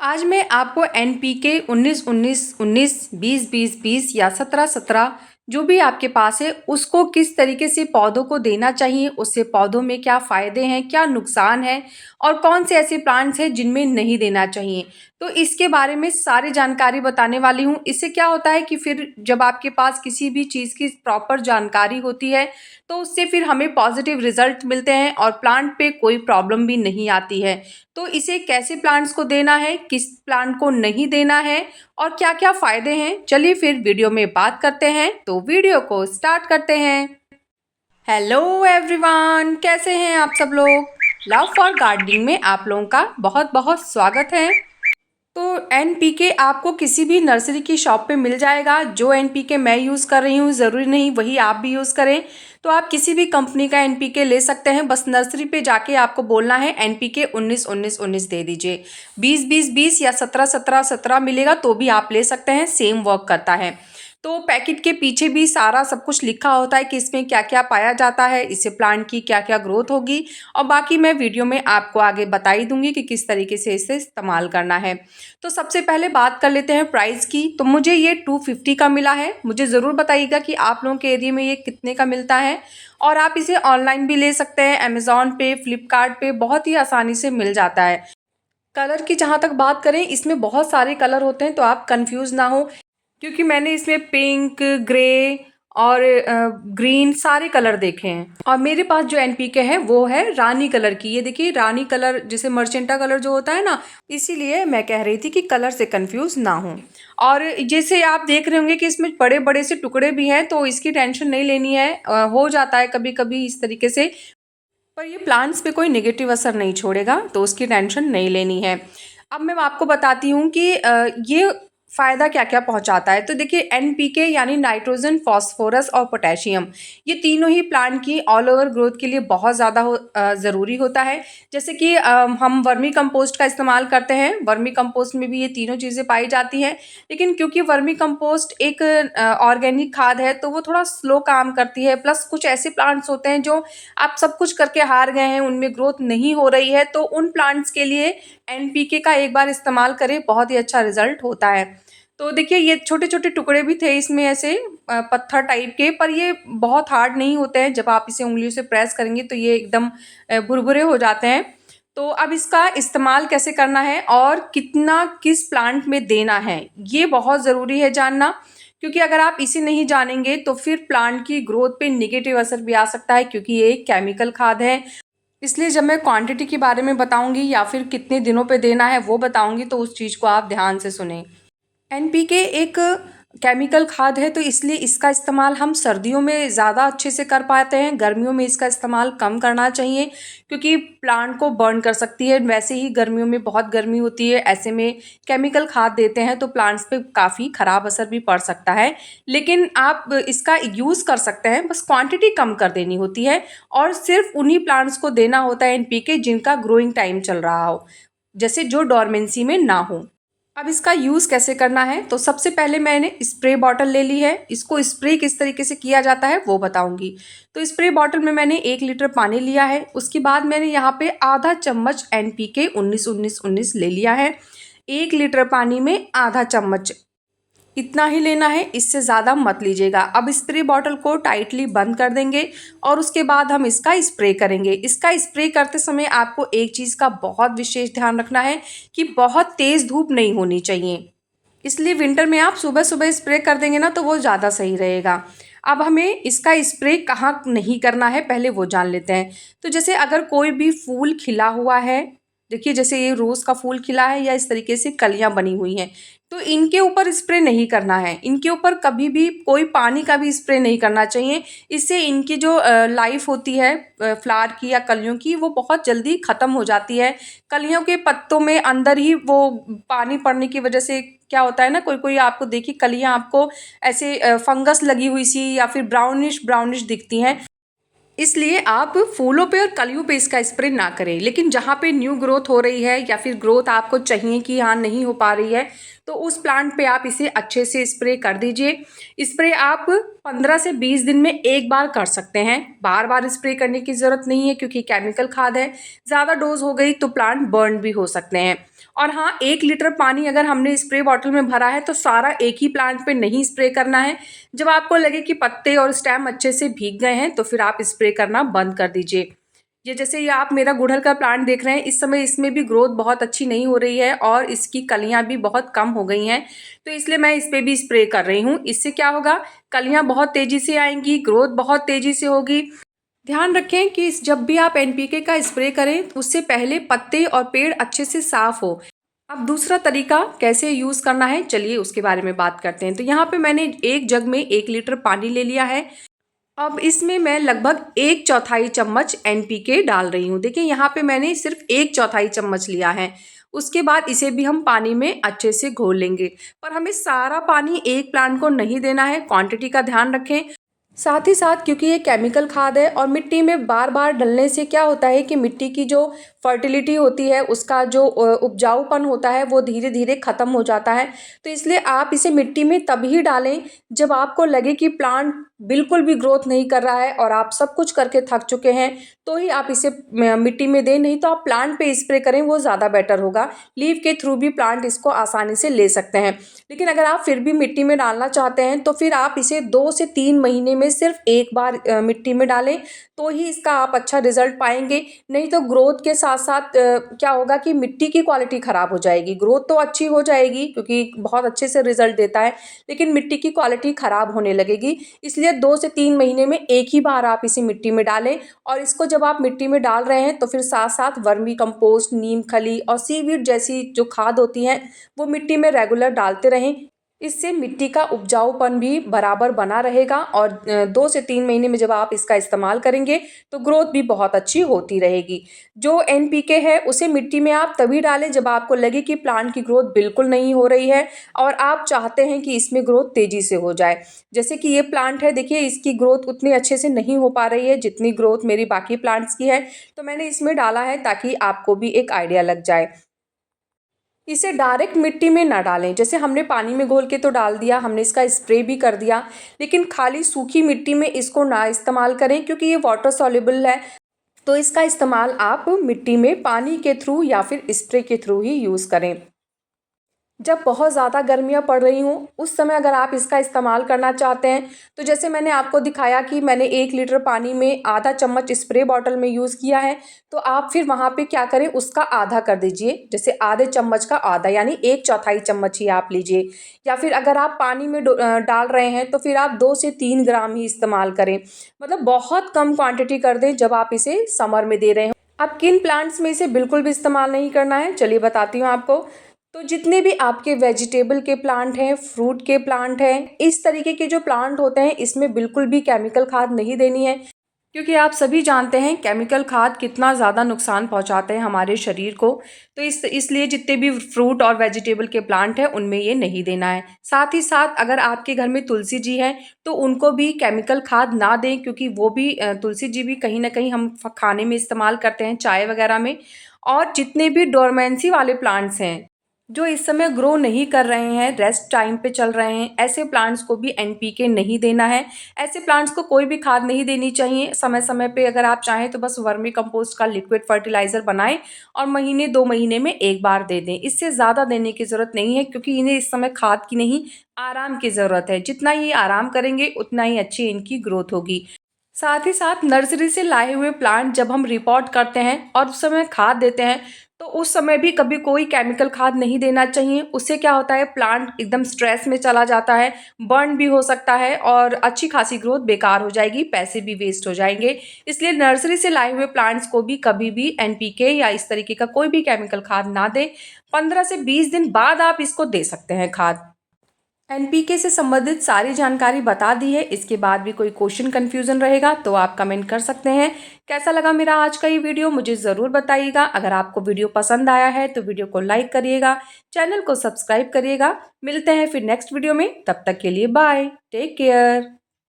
आज मैं आपको एनपीके 19-19, 19, 20-20, 20 या 17-17 जो भी आपके पास है उसको किस तरीके से पौधों को देना चाहिए, उससे पौधों में क्या फ़ायदे हैं, क्या नुकसान है और कौन से ऐसे प्लांट्स हैं जिनमें नहीं देना चाहिए। तो इसके बारे में सारी जानकारी बताने वाली हूँ। इससे क्या होता है कि फिर जब आपके पास किसी भी चीज़ की प्रॉपर जानकारी होती है, तो उससे फिर हमें पॉजिटिव रिज़ल्ट मिलते हैं और प्लांट पे कोई प्रॉब्लम भी नहीं आती है। तो इसे कैसे प्लांट्स को देना है, किस प्लांट को नहीं देना है और क्या-क्या फ़ायदे हैं, चलिए फिर वीडियो में बात करते हैं। तो वीडियो को स्टार्ट करते हैं। हेलो एवरीवन, कैसे हैं आप सब लोग? लव फॉर गार्डनिंग में आप लोगों का बहुत-बहुत स्वागत है। तो एनपीके आपको किसी भी नर्सरी की शॉप पे मिल जाएगा। जो एनपीके मैं यूज़ कर रही हूँ ज़रूरी नहीं वही आप भी यूज़ करें। तो आप किसी भी कंपनी का एनपीके ले सकते हैं। बस नर्सरी पे जाके आपको बोलना है एनपीके 19-19-19 दे दीजिए। 20-20-20 या 17-17-17 मिलेगा तो भी आप ले सकते हैं, सेम वर्क करता है। तो पैकेट के पीछे भी सारा सब कुछ लिखा होता है कि इसमें क्या क्या पाया जाता है, इससे प्लांट की क्या क्या ग्रोथ होगी और बाकी मैं वीडियो में आपको आगे बता ही दूंगी कि किस तरीके से इसे इस्तेमाल करना है। तो सबसे पहले बात कर लेते हैं प्राइस की। तो मुझे ये 250 का मिला है। मुझे ज़रूर बताइएगा कि आप लोगों के एरिया में ये कितने का मिलता है और आप इसे ऑनलाइन भी ले सकते हैं, अमेज़ॉन पे, फ्लिपकार्ट पे बहुत ही आसानी से मिल जाता है। कलर की जहाँ तक बात करें, इसमें बहुत सारे कलर होते हैं तो आप कंफ्यूज ना हो, क्योंकि मैंने इसमें पिंक, ग्रे और ग्रीन सारे कलर देखे हैं और मेरे पास जो एनपीके है वो है रानी कलर की। ये देखिए रानी कलर, जैसे मर्चेंटा कलर जो होता है ना, इसीलिए मैं कह रही थी कि कलर से कंफ्यूज ना हो। और जैसे आप देख रहे होंगे कि इसमें बड़े बड़े से टुकड़े भी हैं, तो इसकी टेंशन नहीं लेनी है। हो जाता है कभी कभी इस तरीके से, पर ये प्लांट्स पे कोई नेगेटिव असर नहीं छोड़ेगा, तो उसकी टेंशन नहीं लेनी है। अब मैं आपको बताती हूँ कि ये फ़ायदा क्या क्या पहुँचाता है। तो देखिए एनपीके यानी नाइट्रोजन, फॉस्फोरस और पोटेशियम, ये तीनों ही प्लांट की ऑल ओवर ग्रोथ के लिए बहुत ज़्यादा ज़रूरी होता है। जैसे कि हम वर्मी कंपोस्ट का इस्तेमाल करते हैं, वर्मी कंपोस्ट में भी ये तीनों चीज़ें पाई जाती हैं। लेकिन क्योंकि वर्मी कंपोस्ट एक ऑर्गेनिक खाद है तो वो थोड़ा स्लो काम करती है, प्लस कुछ ऐसे प्लांट्स होते हैं जो आप सब कुछ करके हार गए हैं, उनमें ग्रोथ नहीं हो रही है, तो उन प्लांट्स के लिए एनपीके का एक बार इस्तेमाल करें, बहुत ही अच्छा रिजल्ट होता है। तो देखिए ये छोटे छोटे टुकड़े भी थे इसमें ऐसे पत्थर टाइप के, पर ये बहुत हार्ड नहीं होते हैं। जब आप इसे उंगलियों से प्रेस करेंगे तो ये एकदम भुरभुरे हो जाते हैं। तो अब इसका इस्तेमाल कैसे करना है और कितना किस प्लांट में देना है, ये बहुत ज़रूरी है जानना, क्योंकि अगर आप इसे नहीं जानेंगे तो फिर प्लांट की ग्रोथ पे नेगेटिव असर भी आ सकता है, क्योंकि ये एक केमिकल खाद है। इसलिए जब मैं क्वांटिटी के बारे में बताऊंगी या फिर कितने दिनों पे देना है वो बताऊंगी, तो उस चीज़ को आप ध्यान से सुनें। एनपीके एक केमिकल खाद है, तो इसलिए इसका इस्तेमाल हम सर्दियों में ज़्यादा अच्छे से कर पाते हैं, गर्मियों में इसका इस्तेमाल कम करना चाहिए, क्योंकि प्लांट को बर्न कर सकती है। वैसे ही गर्मियों में बहुत गर्मी होती है, ऐसे में केमिकल खाद देते हैं तो प्लांट्स पे काफ़ी ख़राब असर भी पड़ सकता है। लेकिन आप इसका यूज़ कर सकते हैं, बस क्वांटिटी कम कर देनी होती है और सिर्फ उन्हीं प्लांट्स को देना होता है एनपीके जिनका ग्रोइंग टाइम चल रहा हो, जैसे जो डोरमेंसी में ना हो। अब इसका यूज़ कैसे करना है, तो सबसे पहले मैंने स्प्रे बॉटल ले ली है। इसको स्प्रे किस तरीके से किया जाता है वो बताऊंगी। तो स्प्रे बॉटल में मैंने 1 लीटर पानी लिया है। उसके बाद मैंने यहाँ पे आधा चम्मच एनपीके 19-19-19 ले लिया है। 1 लीटर पानी में आधा चम्मच, इतना ही लेना है, इससे ज़्यादा मत लीजिएगा। अब स्प्रे बॉटल को टाइटली बंद कर देंगे और उसके बाद हम इसका स्प्रे करेंगे। इसका स्प्रे करते समय आपको एक चीज़ का बहुत विशेष ध्यान रखना है कि बहुत तेज़ धूप नहीं होनी चाहिए, इसलिए विंटर में आप सुबह सुबह स्प्रे कर देंगे ना तो वो ज़्यादा सही रहेगा। अब हमें इसका स्प्रे कहाँ नहीं करना है पहले वो जान लेते हैं। तो जैसे अगर कोई भी फूल खिला हुआ है, देखिए जैसे ये रोज़ का फूल खिला है या इस तरीके से कलियां बनी हुई हैं, तो इनके ऊपर स्प्रे नहीं करना है। इनके ऊपर कभी भी कोई पानी का भी स्प्रे नहीं करना चाहिए। इससे इनकी जो लाइफ होती है फ्लावर की या कलियों की, वो बहुत जल्दी ख़त्म हो जाती है। कलियों के पत्तों में अंदर ही वो पानी पड़ने की वजह से क्या होता है ना, कोई कोई आपको देखिए कलियां आपको ऐसे फंगस लगी हुई सी या फिर ब्राउनिश ब्राउनिश दिखती हैं। इसलिए आप फूलों पे और कलियों पे इसका स्प्रे ना करें। लेकिन जहाँ पे न्यू ग्रोथ हो रही है या फिर ग्रोथ आपको चाहिए कि हाँ नहीं हो पा रही है, तो उस प्लांट पे आप इसे अच्छे से स्प्रे कर दीजिए। स्प्रे आप 15 से 20 दिन में एक बार कर सकते हैं, बार बार स्प्रे करने की ज़रूरत नहीं है, क्योंकि केमिकल खाद है। ज़्यादा डोज हो गई तो प्लांट बर्न भी हो सकते हैं। और हाँ, 1 लीटर पानी अगर हमने स्प्रे बॉटल में भरा है तो सारा एक ही प्लांट पे नहीं स्प्रे करना है। जब आपको लगे कि पत्ते और स्टेम अच्छे से भीग गए हैं तो फिर आप स्प्रे करना बंद कर दीजिए। ये आप मेरा गुड़हल का प्लांट देख रहे हैं, इस समय इसमें भी ग्रोथ बहुत अच्छी नहीं हो रही है और इसकी कलियां भी बहुत कम हो गई हैं, तो इसलिए मैं इस पे भी स्प्रे कर रही हूँ। इससे क्या होगा, कलियां बहुत तेजी से आएंगी, ग्रोथ बहुत तेजी से होगी। ध्यान रखें कि जब भी आप एनपीके का स्प्रे करें उससे पहले पत्ते और पेड़ अच्छे से साफ हो। अब दूसरा तरीका कैसे यूज करना है, चलिए उसके बारे में बात करते हैं। तो यहाँ पे मैंने एक जग में 1 लीटर पानी ले लिया है। अब इसमें मैं लगभग 1/4 चम्मच एनपीके डाल रही हूँ। देखिए यहाँ पे मैंने सिर्फ 1/4 चम्मच लिया है। उसके बाद इसे भी हम पानी में अच्छे से घोल लेंगे, पर हमें सारा पानी एक प्लांट को नहीं देना है, क्वांटिटी का ध्यान रखें। साथ ही साथ क्योंकि ये केमिकल खाद है और मिट्टी में बार बार डलने से क्या होता है कि मिट्टी की जो फर्टिलिटी होती है, उसका जो उपजाऊपन होता है वो धीरे धीरे ख़त्म हो जाता है। तो इसलिए आप इसे मिट्टी में तभी डालें जब आपको लगे कि प्लांट बिल्कुल भी ग्रोथ नहीं कर रहा है और आप सब कुछ करके थक चुके हैं, तो ही आप इसे मिट्टी में दें। नहीं तो आप प्लांट पे स्प्रे करें, वो ज़्यादा बेटर होगा। लीव के थ्रू भी प्लांट इसको आसानी से ले सकते हैं। लेकिन अगर आप फिर भी मिट्टी में डालना चाहते हैं तो फिर आप इसे 2 से 3 महीने में सिर्फ एक बार मिट्टी में डालें, तो ही इसका आप अच्छा रिजल्ट पाएंगे। नहीं तो ग्रोथ के साथ साथ क्या होगा कि मिट्टी की क्वालिटी ख़राब हो जाएगी। ग्रोथ तो अच्छी हो जाएगी क्योंकि बहुत अच्छे से रिजल्ट देता है, लेकिन मिट्टी की क्वालिटी ख़राब होने लगेगी। इसलिए 2 से 3 महीने में एक ही बार आप इसे मिट्टी में डालें। और इसको जब आप मिट्टी में डाल रहे हैं तो फिर साथ साथ वर्मी कंपोस्ट, नीम खली और सीवीड जैसी जो खाद होती हैं वो मिट्टी में रेगुलर डालते रहें। इससे मिट्टी का उपजाऊपन भी बराबर बना रहेगा और 2 से 3 महीने में जब आप इसका इस्तेमाल करेंगे तो ग्रोथ भी बहुत अच्छी होती रहेगी। जो एनपीके है उसे मिट्टी में आप तभी डालें जब आपको लगे कि प्लांट की ग्रोथ बिल्कुल नहीं हो रही है और आप चाहते हैं कि इसमें ग्रोथ तेज़ी से हो जाए। जैसे कि ये प्लांट है, देखिए इसकी ग्रोथ उतनी अच्छे से नहीं हो पा रही है जितनी ग्रोथ मेरी बाकी प्लांट्स की है, तो मैंने इसमें डाला है ताकि आपको भी एक आइडिया लग जाए। इसे डायरेक्ट मिट्टी में ना डालें, जैसे हमने पानी में घोल के तो डाल दिया, हमने इसका स्प्रे भी कर दिया, लेकिन खाली सूखी मिट्टी में इसको ना इस्तेमाल करें क्योंकि ये वाटर सॉल्युबल है। तो इसका इस्तेमाल आप मिट्टी में पानी के थ्रू या फिर स्प्रे के थ्रू ही यूज़ करें। जब बहुत ज़्यादा गर्मियाँ पड़ रही हों उस समय अगर आप इसका इस्तेमाल करना चाहते हैं तो जैसे मैंने आपको दिखाया कि मैंने 1 लीटर पानी में आधा चम्मच स्प्रे बॉटल में यूज़ किया है, तो आप फिर वहाँ पे क्या करें, उसका आधा कर दीजिए। जैसे आधे चम्मच का आधा यानी 1/4 चम्मच ही आप लीजिए। या फिर अगर आप पानी में डाल रहे हैं तो फिर आप 2 से 3 ग्राम ही इस्तेमाल करें। मतलब बहुत कम क्वांटिटी कर दें जब आप इसे समर में दे रहे हो। अब किन प्लांट्स में इसे बिल्कुल भी इस्तेमाल नहीं करना है, चलिए बताती हूँ आपको। तो जितने भी आपके वेजिटेबल के प्लांट हैं, फ्रूट के प्लांट हैं, इस तरीके के जो प्लांट होते हैं इसमें बिल्कुल भी केमिकल खाद नहीं देनी है, क्योंकि आप सभी जानते हैं केमिकल खाद कितना ज़्यादा नुकसान पहुंचाते हैं हमारे शरीर को। तो इसलिए जितने भी फ्रूट और वेजिटेबल के प्लांट हैं उनमें ये नहीं देना है। साथ ही साथ अगर आपके घर में तुलसी जी है तो उनको भी केमिकल खाद ना दें, क्योंकि वो भी तुलसी जी भी कहीं ना कहीं हम खाने में इस्तेमाल करते हैं, चाय वगैरह में। और जितने भी डोरमेंसी वाले प्लांट्स हैं जो इस समय ग्रो नहीं कर रहे हैं, रेस्ट टाइम पे चल रहे हैं, ऐसे प्लांट्स को भी एनपीके नहीं देना है। ऐसे प्लांट्स को कोई भी खाद नहीं देनी चाहिए। समय समय पे अगर आप चाहें तो बस वर्मी कंपोस्ट का लिक्विड फर्टिलाइज़र बनाएं और महीने 2 महीने में एक बार दे दें। इससे ज़्यादा देने की ज़रूरत नहीं है, क्योंकि इन्हें इस समय खाद की नहीं, आराम की ज़रूरत है। जितना ये आराम करेंगे उतना ही अच्छी इनकी ग्रोथ होगी। साथ ही साथ नर्सरी से लाए हुए प्लांट जब हम रिपोर्ट करते हैं और उस समय खाद देते हैं तो उस समय भी कभी कोई केमिकल खाद नहीं देना चाहिए। उससे क्या होता है, प्लांट एकदम स्ट्रेस में चला जाता है, बर्न भी हो सकता है और अच्छी खासी ग्रोथ बेकार हो जाएगी, पैसे भी वेस्ट हो जाएंगे। इसलिए नर्सरी से लाए हुए प्लांट्स को भी कभी भी एनपीके या इस तरीके का कोई भी केमिकल खाद ना दें। 15 से 20 दिन बाद आप इसको दे सकते हैं खाद। एनपीके से संबंधित सारी जानकारी बता दी है। इसके बाद भी कोई क्वेश्चन कंफ्यूजन रहेगा तो आप कमेंट कर सकते हैं। कैसा लगा मेरा आज का ये वीडियो मुझे ज़रूर बताइएगा। अगर आपको वीडियो पसंद आया है तो वीडियो को लाइक करिएगा, चैनल को सब्सक्राइब करिएगा। मिलते हैं फिर नेक्स्ट वीडियो में, तब तक के लिए बाय, टेक केयर।